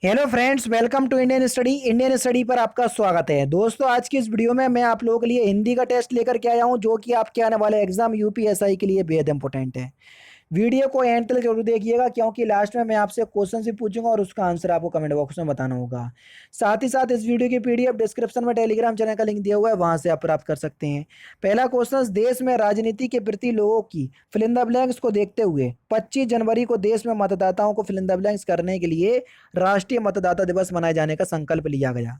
Hello friends, welcome to Indian study पर आपका स्वागत है। दोस्तों, आज की इस वीडियो में मैं आप लोगों के लिए हिंदी का टेस्ट लेकर के आया हूं, जो कि आपके आने वाले एग्जाम यूपीएसआई के लिए बेहद इंपॉर्टेंट है। वीडियो को एंड तक जरूर देखिएगा, क्योंकि लास्ट में मैं आपसे क्वेश्चन भी पूछूंगा और उसका आंसर आपको कमेंट बॉक्स में बताना होगा। साथ ही साथ इस वीडियो की पीडीएफ डिस्क्रिप्शन में टेलीग्राम चैनल का लिंक दिया हुआ है, वहां से आप प्राप्त कर सकते हैं। पहला क्वेश्चन, देश में राजनीति के प्रति लोगों की फिल इन द ब्लैंक्स को देखते हुए 25 जनवरी को देश में मतदाताओं को फिल इन द ब्लैंक्स करने के लिए राष्ट्रीय मतदाता दिवस मनाए जाने का संकल्प लिया गया।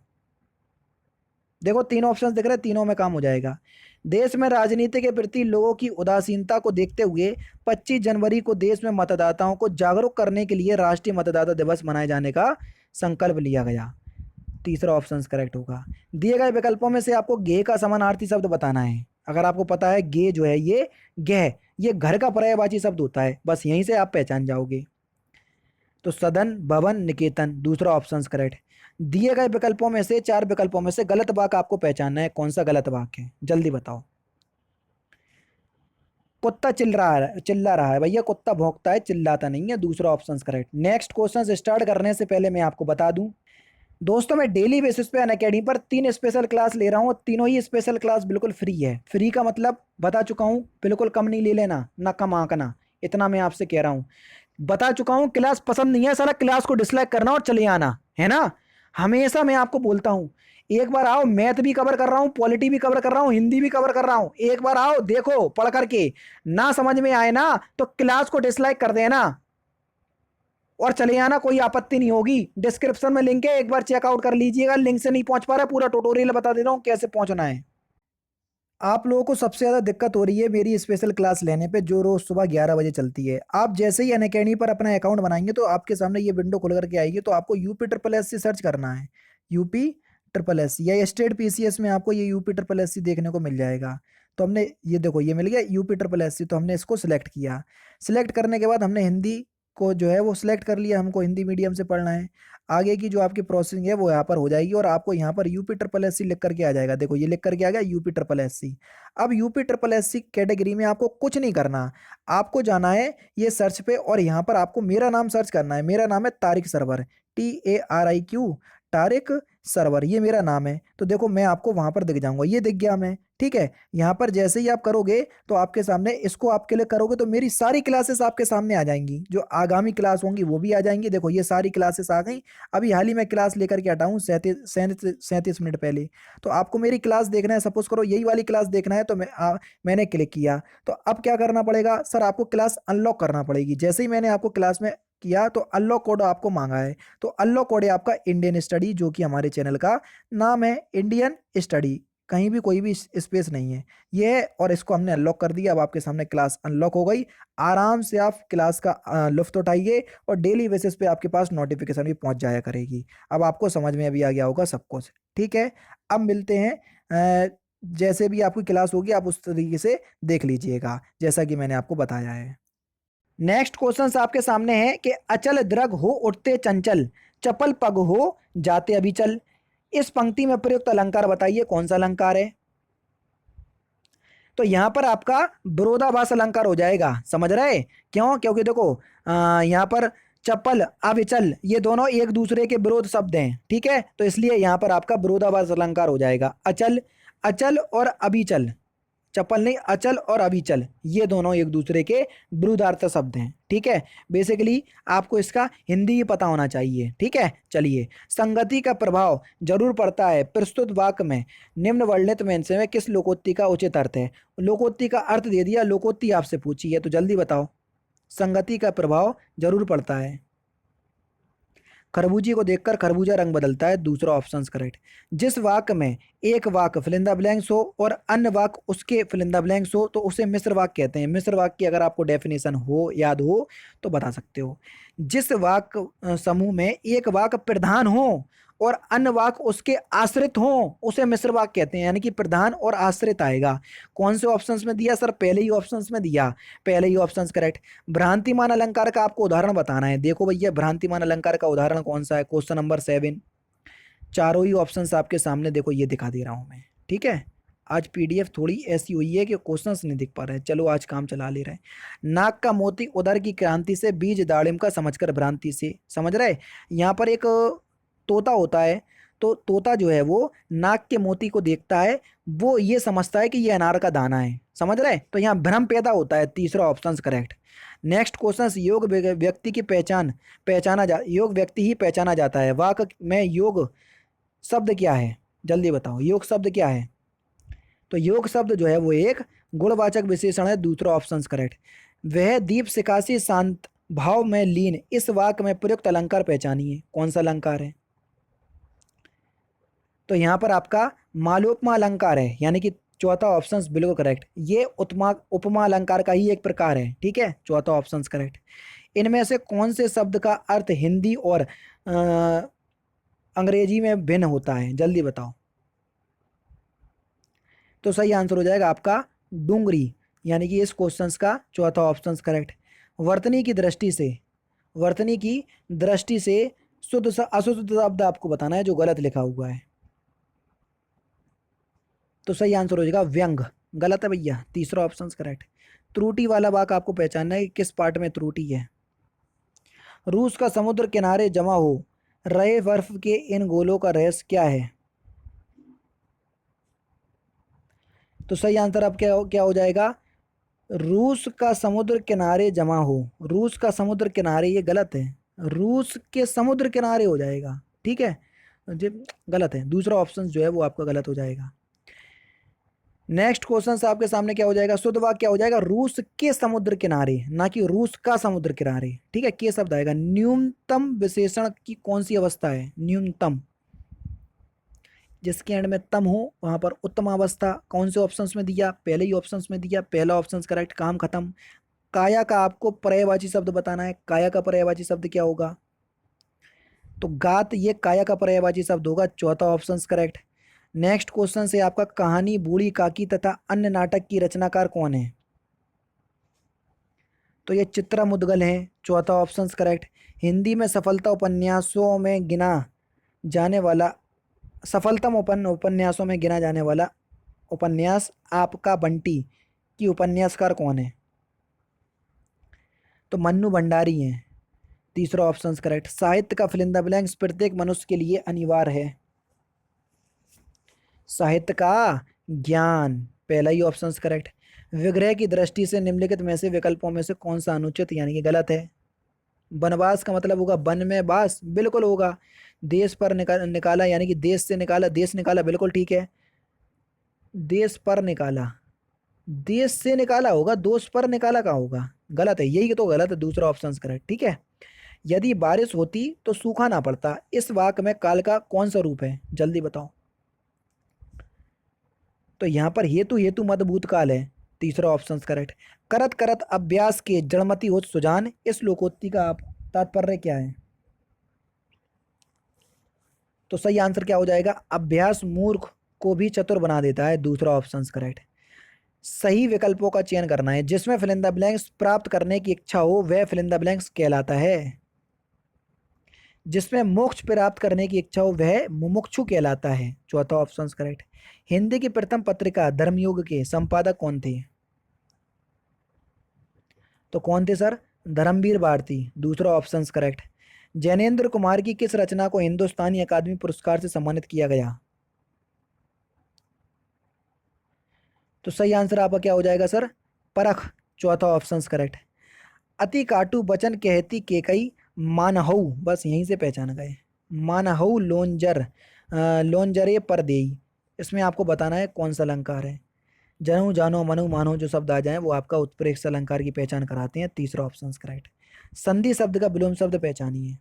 देखो, तीन ऑप्शन दिख रहे हैं, तीनों में काम हो जाएगा। देश में राजनीति के प्रति लोगों की उदासीनता को देखते हुए 25 जनवरी को देश में मतदाताओं को जागरूक करने के लिए राष्ट्रीय मतदाता दिवस मनाए जाने का संकल्प लिया गया। तीसरा ऑप्शन करेक्ट होगा। दिए गए विकल्पों में से आपको गे का समानार्थी शब्द बताना है। अगर आपको पता है गे जो है ये गह, ये घर का पर्यायवाची शब्द होता है, बस यहीं से आप पहचान जाओगे। तो सदन, भवन, निकेतन, दूसरा ऑप्शन करेक्ट। दिए गए विकल्पों में से, चार विकल्पों में से गलत वाक्य आपको पहचानना है, कौन सा गलत वाक्य है, जल्दी बताओ। कुत्ता चिल्ला रहा है भैया, कुत्ता भौंकता है, चिल्लाता नहीं है, दूसरा option correct. Next question start करने से पहले मैं आपको बता दूं, दोस्तों मैं डेली बेसिस पे अनअकैडमी पर 3 स्पेशल क्लास ले रहा हूँ। तीनों ही स्पेशल क्लास बिल्कुल फ्री है। फ्री का मतलब बता चुका हूँ, बिल्कुल कम नहीं ले लेना, ना कम आंकना, इतना मैं आपसे कह रहा हूँ। बता चुका हूँ, क्लास पसंद नहीं है साला, क्लास को डिसलाइक करना और चले आना है ना। हमेशा मैं आपको बोलता हूँ, एक बार आओ, मैथ भी कवर कर रहा हूँ, पॉलिटी भी कवर कर रहा हूँ, हिंदी भी कवर कर रहा हूँ, एक बार आओ, देखो पढ़ करके, ना समझ में आए ना तो क्लास को डिसलाइक कर देना और चले आना, कोई आपत्ति नहीं होगी। डिस्क्रिप्शन में लिंक है, एक बार चेकआउट कर लीजिएगा। लिंक से नहीं पहुंच पा रहा, पूरा ट्यूटोरियल बता दे रहा हूँ कैसे पहुंचना है। आप लोगों को सबसे ज़्यादा दिक्कत हो रही है मेरी स्पेशल क्लास लेने पे, जो रोज़ सुबह 11 बजे चलती है। आप जैसे ही अनअकैडमी पर अपना अकाउंट बनाएंगे तो आपके सामने ये विंडो खुल करके आएगी, तो आपको UP triple S C search करना है। यूपी ट्रिपल एस सी या स्टेट पीसीएस में आपको ये यूपी ट्रिपल एस सी देखने को मिल जाएगा। तो हमने ये देखो, ये मिल गया यूपी ट्रिपल एस सी, तो हमने इसको सिलेक्ट किया। सिलेक्ट करने के बाद हमने हिंदी को जो है वो सिलेक्ट कर लिया, हमको हिंदी मीडियम से पढ़ना है। आगे की जो आपकी प्रोसेसिंग है वो यहाँ पर हो जाएगी और आपको यहाँ पर यूपी ट्रिपल एस सी लिख करके आ जाएगा। देखो ये लिख करके आ गया यूपी ट्रिपल एस सी। अब UP triple S C category में आपको कुछ नहीं करना, आपको जाना है ये सर्च पे और यहाँ पर आपको मेरा नाम सर्च करना है। मेरा नाम है तारिक सरवर, TARIQ, तारिक सरवर, ये मेरा नाम है। तो देखो मैं आपको वहां पर दिख जाऊंगा, ये दिख गया मैं, ठीक है। यहाँ पर जैसे ही आप करोगे तो आपके सामने इसको आप क्लिक करोगे तो मेरी सारी क्लासेस आपके सामने आ जाएंगी, जो आगामी क्लास होंगी वो भी आ जाएंगी। देखो ये सारी क्लासेस आ गई। अभी हाल ही में क्लास लेकर के हटा हूँ 37 मिनट पहले। तो आपको मेरी क्लास देखना है, सपोज करो यही वाली क्लास देखना है, तो मैंने क्लिक किया। तो अब क्या करना पड़ेगा सर, आपको क्लास अनलॉक करना पड़ेगी। जैसे ही मैंने आपको क्लास में किया तो अनलॉक कोड आपको मांगा है। तो अनलॉक कोड है आपका इंडियन स्टडी, जो कि हमारे चैनल का नाम है इंडियन स्टडी, कहीं भी कोई भी स्पेस नहीं है ये है। और इसको हमने अनलॉक कर दिया। अब आपके सामने क्लास अनलॉक हो गई। आराम से आप क्लास का लुफ्त उठाइए और डेली बेसिस पे आपके पास नोटिफिकेशन भी पहुंच जाया करेगी। अब आपको समझ में अभी आ गया होगा सब कुछ, ठीक है। अब मिलते हैं, जैसे भी आपकी क्लास होगी आप उस तरीके से देख लीजिएगा, जैसा कि मैंने आपको बताया है। नेक्स्ट क्वेश्चन आपके सामने है कि अचल दृढ़ हो उठते चंचल, चपल पग हो जाते अभिचल। इस पंक्ति में प्रयुक्त अलंकार बताइए, कौन सा अलंकार है। तो यहां पर आपका विरोधाभास अलंकार हो जाएगा, समझ रहे। क्यों? क्योंकि देखो यहां पर चपल, अविचल, ये दोनों एक दूसरे के विरोध शब्द हैं, ठीक है। तो इसलिए यहां पर आपका विरोधाभास अलंकार हो जाएगा। अचल, अचल और अभिचल, चपल नहीं, अचल और अविचल, ये दोनों एक दूसरे के विरुद्धार्थ शब्द हैं, ठीक है। बेसिकली आपको इसका हिंदी ही पता होना चाहिए, ठीक है। चलिए, संगति का प्रभाव जरूर पड़ता है प्रस्तुत वाक्य में निम्न वर्णित में से किस लोकोक्ति का उचित अर्थ है। लोकोक्ति का अर्थ दे दिया, लोकोक्ति आपसे पूछी है, तो जल्दी बताओ। संगति का प्रभाव जरूर पड़ता है। खरबूजे को देखकर खरबूजा रंग बदलता है, दूसरा ऑप्शन करेक्ट। जिस वाक्य में एक वाक्य फिल इन द ब्लैंक्स हो और अन्य वाक्य उसके फिल इन द ब्लैंक्स हो तो उसे मिश्र वाक्य कहते हैं। मिश्र वाक्य की अगर आपको डेफिनेशन हो, याद हो, तो बता सकते हो। जिस वाक्य समूह में एक वाक्य प्रधान हो और अन्य वाक्य उसके आश्रित हो उसे मिश्र वाक्य कहते हैं, यानी कि प्रधान और आश्रित आएगा। कौन से ऑप्शंस में दिया सर? पहले ही ऑप्शंस में दिया, पहले ही ऑप्शंस करेक्ट। भ्रांतिमान अलंकार का आपको उदाहरण बताना है। देखो भैया, भ्रांतिमान अलंकार का उदाहरण कौन सा है? Question number 7। चारों ही ऑप्शंस आपके सामने देखो, ये दिखा दे रहा हूं मैं, ठीक है। आज पीडीएफ थोड़ी ऐसी हुई है कि क्वेश्चंस नहीं दिख पा रहे हैं। चलो आज काम चला ले रहे हैं। नाक का मोती उदर की क्रांति से, बीज दाड़िम का समझकर भ्रांति से। समझ रहे? यहाँ पर एक तोता होता है, तो तोता जो है वो नाक के मोती को देखता है, वो ये समझता है कि ये अनार का दाना है। समझ रहे? तो यहाँ भ्रम पैदा होता है। तीसरा ऑप्शन करेक्ट। नेक्स्ट क्वेश्चन, योग व्यक्ति की योग व्यक्ति ही पहचाना जाता है। वाक में योग शब्द क्या है? जल्दी बताओ, योग शब्द क्या है? तो योग शब्द जो है वो एक गुणवाचक विशेषण है। दूसरा ऑप्शन करेक्ट। वह दीप सिकासी शांत भाव में लीन, इस वाक्य में प्रयुक्त अलंकार पहचानिए। कौन सा अलंकार है? तो यहाँ पर आपका मालोपमा अलंकार है, यानी कि चौथा ऑप्शन बिल्कुल करेक्ट। ये उपमा उपमा अलंकार का ही एक प्रकार है। ठीक है, चौथा ऑप्शन करेक्ट। इनमें से कौन से शब्द का अर्थ हिंदी और अंग्रेजी में भिन्न होता है? जल्दी बताओ। तो सही आंसर हो जाएगा आपका डूंगरी, यानी कि इस क्वेश्चन का चौथा ऑप्शन करेक्ट। वर्तनी की दृष्टि से, वर्तनी की दृष्टि से शुद्ध अशुद्ध शब्द आपको बताना है जो गलत लिखा हुआ है। तो सही आंसर हो जाएगा व्यंग। गलत है भैया, तीसरा ऑप्शन करेक्ट। त्रुटि वाला वाक्य आपको पहचानना है कि किस पार्ट में त्रुटि है। रूस का समुद्र किनारे जमा हो रहे बर्फ के इन गोलों का रहस्य क्या है? तो सही आंसर अब क्या हो जाएगा? रूस का समुद्र किनारे जमा हो। रूस का समुद्र किनारे, ये गलत है, रूस के समुद्र किनारे हो जाएगा। ठीक है, जी गलत है, दूसरा ऑप्शन जो है वो आपका गलत हो जाएगा। नेक्स्ट क्वेश्चन से आपके सामने क्या हो जाएगा? शुद्ध वाक्य क्या हो जाएगा? रूस के समुद्र किनारे, ना कि रूस का समुद्र किनारे। ठीक है, के शब्द आएगा। न्यूनतम विशेषण की कौन सी अवस्था है? न्यूनतम, जिसके एंड में तम हो वहां पर उत्तम अवस्था। कौन से ऑप्शंस में दिया? पहले ही ऑप्शंस में दिया, पहला ऑप्शन करेक्ट, काम खत्म। काया का आपको पर्यायवाची शब्द बताना है। काया का पर्यायवाची शब्द क्या होगा? तो गात, ये काया का पर्यायवाची शब्द होगा। चौथा ऑप्शन करेक्ट। नेक्स्ट क्वेश्चन से आपका कहानी बूढ़ी काकी तथा अन्य नाटक की रचनाकार कौन है? तो ये चित्रा मुदगल है। चौथा ऑप्शन करेक्ट। हिंदी में सफलता उपन्यासों में गिना जाने वाला, सफलतम उपन्यासों में गिना जाने वाला उपन्यास आपका बंटी की उपन्यासकार कौन है? तो मन्नू भंडारी हैं। तीसरा ऑप्शन करेक्ट। साहित्य का फिल इन द ब्लैंक्स प्रत्येक मनुष्य के लिए अनिवार्य है। साहित्य का ज्ञान, पहला ही ऑप्शन करेक्ट। विग्रह की दृष्टि से निम्नलिखित में से विकल्पों में से कौन सा अनुचित यानी कि गलत है? वनवास का मतलब होगा वन में वास, बिल्कुल होगा। देश पर निकाला यानी कि देश से निकाला, देश निकाला, बिल्कुल ठीक है। देश पर निकाला, देश से निकाला होगा, दोष पर निकाला का होगा? गलत है, यही तो गलत है, दूसरा ऑप्शन करेक्ट। ठीक है। यदि बारिश होती तो सूखा ना पड़ता, इस वाक्य में काल का कौन सा रूप है? जल्दी बताओ। तो यहाँ पर हेतु हेतु मद भूतकाल है। तीसरा ऑप्शन करेक्ट। करत करत अभ्यास के जड़मति हो सुजान, इस लोकोक्ति का आप तात्पर्य क्या है? तो सही आंसर क्या हो जाएगा? अभ्यास मूर्ख को भी चतुर बना देता है। दूसरा ऑप्शन करेक्ट। सही विकल्पों का चयन करना है। जिसमें फिल इन द ब्लैंक्स प्राप्त करने की इच्छा हो वह फिल इन द ब्लैंक्स कहलाता है। जिसमें मोक्ष प्राप्त करने की इच्छा हो वह मुमुक्षु कहलाता है। चौथा ऑप्शन करेक्ट। हिंदी की प्रथम पत्रिका धर्मयुग के संपादक कौन थे? तो कौन थे सर? धर्मवीर भारती। दूसरा ऑप्शन करेक्ट। जैनेन्द्र कुमार की किस रचना को हिंदुस्तानी अकादमी पुरस्कार से सम्मानित किया गया? तो सही आंसर आपका क्या हो जाएगा सर? परख। चौथा ऑप्शन करेक्ट। अति काटू बचन कहती केकई मानहऊ, बस यहीं से पहचान गए। मानहऊ लोंजर, लोंजरे पर देई, इसमें आपको बताना है कौन सा अलंकार है। जनऊ जानो मनु मानो जो शब्द आ जाए वो आपका उत्प्रेक्ष अलंकार की पहचान कराते हैं। तीसरा ऑप्शन करेक्ट। संधि शब्द का विलोम शब्द पहचानिए।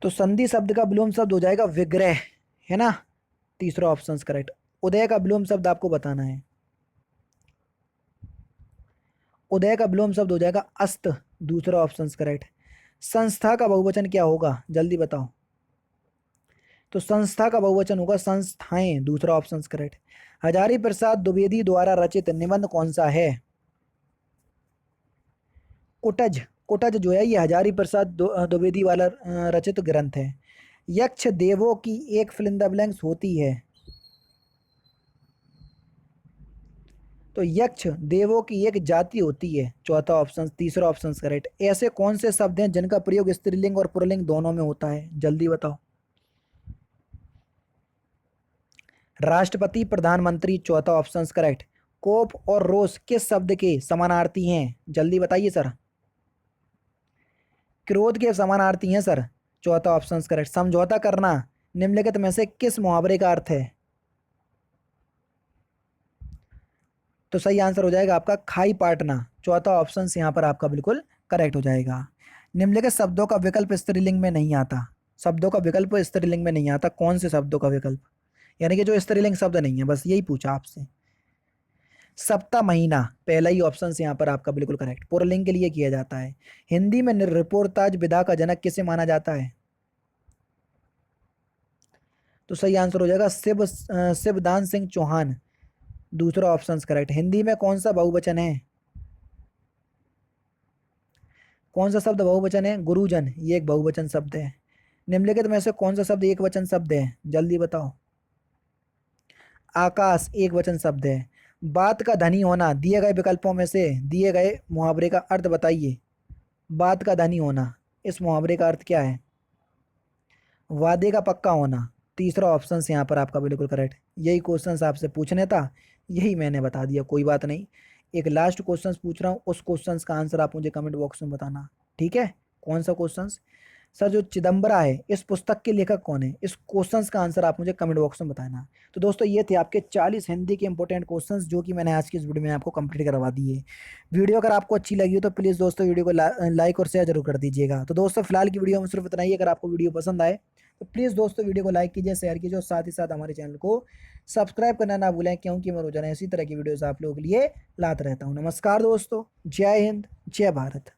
तो संधि शब्द का विलोम शब्द हो जाएगा विग्रह, है ना? तीसरा ऑप्शन करेक्ट। उदय का विलोम शब्द आपको बताना है। उदय का विलोम शब्द हो जाएगा अस्त। दूसरा ऑप्शन करेक्ट। संस्था का बहुवचन क्या होगा? जल्दी बताओ। तो संस्था का बहुवचन होगा संस्थाएं। दूसरा ऑप्शन करेक्ट। हजारी प्रसाद द्विवेदी द्वारा रचित निबंध कौन सा है? कुटज। कुटज जो है ये हजारी प्रसाद द्विवेदी वाला रचित ग्रंथ है। यक्ष देवों की एक फिल इन द ब्लैंक्स होती है। तो यक्ष देवों की एक जाति होती है, चौथा ऑप्शन। तीसरा ऑप्शन करेक्ट। ऐसे कौन से शब्द हैं जिनका प्रयोग स्त्रीलिंग और पुल्लिंग दोनों में होता है, जल्दी बताओ। राष्ट्रपति, प्रधानमंत्री, चौथा ऑप्शन करेक्ट। कोप और रोष किस शब्द के समानार्थी हैं, जल्दी बताइए सर। क्रोध के समानार्थी हैं सर, चौथा ऑप्शन करेक्ट। समझौता करना निम्नलिखित में से किस मुहावरे का अर्थ है, तो सही आंसर हो जाएगा आपका खाई पाटना, चौथा ऑप्शन यहाँ पर आपका बिल्कुल करेक्ट हो जाएगा। निम्नलिखित शब्दों का विकल्प स्त्रीलिंग में नहीं आता, शब्दों का विकल्प स्त्रीलिंग में नहीं आता, कौन से शब्दों का विकल्प, यानी कि जो स्त्रीलिंग शब्द नहीं है, बस यही पूछा आपसे। सप्ताह महीना पहला ही ऑप्शन यहाँ पर आपका बिल्कुल करेक्ट, पुल्लिंग के लिए किया जाता है। हिंदी में रिपोर्ताज विधा का जनक किसे माना जाता है, तो सही आंसर हो जाएगा शिवदान सिंह चौहान, दूसरा ऑप्शन करेक्ट। हिंदी में कौन सा बहुवचन है, कौन सा शब्द बहुवचन है, गुरुजन, ये एक बहुवचन शब्द है। निम्नलिखित में से कौन सा शब्द एक वचन शब्द है, जल्दी बताओ। आकाश एक वचन शब्द है। बात का धनी होना दिए गए विकल्पों में से दिए गए मुहावरे का अर्थ बताइए। बात का धनी होना, इस मुहावरे का अर्थ क्या है, वादे का पक्का होना, तीसरा ऑप्शन यहाँ पर आपका बिल्कुल करेक्ट। यही क्वेश्चन आपसे पूछने था, यही मैंने बता दिया, कोई बात नहीं। एक लास्ट क्वेश्चन पूछ रहा हूँ, उस क्वेश्चन का आंसर आप मुझे कमेंट बॉक्स में बताना, ठीक है। कौन सा क्वेश्चन, सर जो चिदम्बरा है इस पुस्तक के लेखक कौन है, इस क्वेश्चंस का आंसर आप मुझे कमेंट बॉक्स में बताना। तो दोस्तों ये थे आपके 40 हिंदी के इंपॉर्टेंट क्वेश्चंस जो कि मैंने आज की इस वीडियो में आपको कंप्लीट करवा दिए। वीडियो अगर आपको अच्छी लगी हो तो प्लीज़ दोस्तों वीडियो को लाइक और शेयर जरूर कर दीजिएगा। तो दोस्तों फिलहाल की वीडियो में सिर्फ इतना ही। अगर आपको वीडियो पसंद आए तो प्लीज़ दोस्तों वीडियो को लाइक कीजिए, शेयर कीजिए और साथ ही साथ हमारे चैनल को सब्सक्राइब करना ना भूलें, क्योंकि मैं रोजाना इसी तरह की वीडियोज़ आप लोगों के लिए लाता रहता हूँ। नमस्कार दोस्तों, जय हिंद, जय भारत।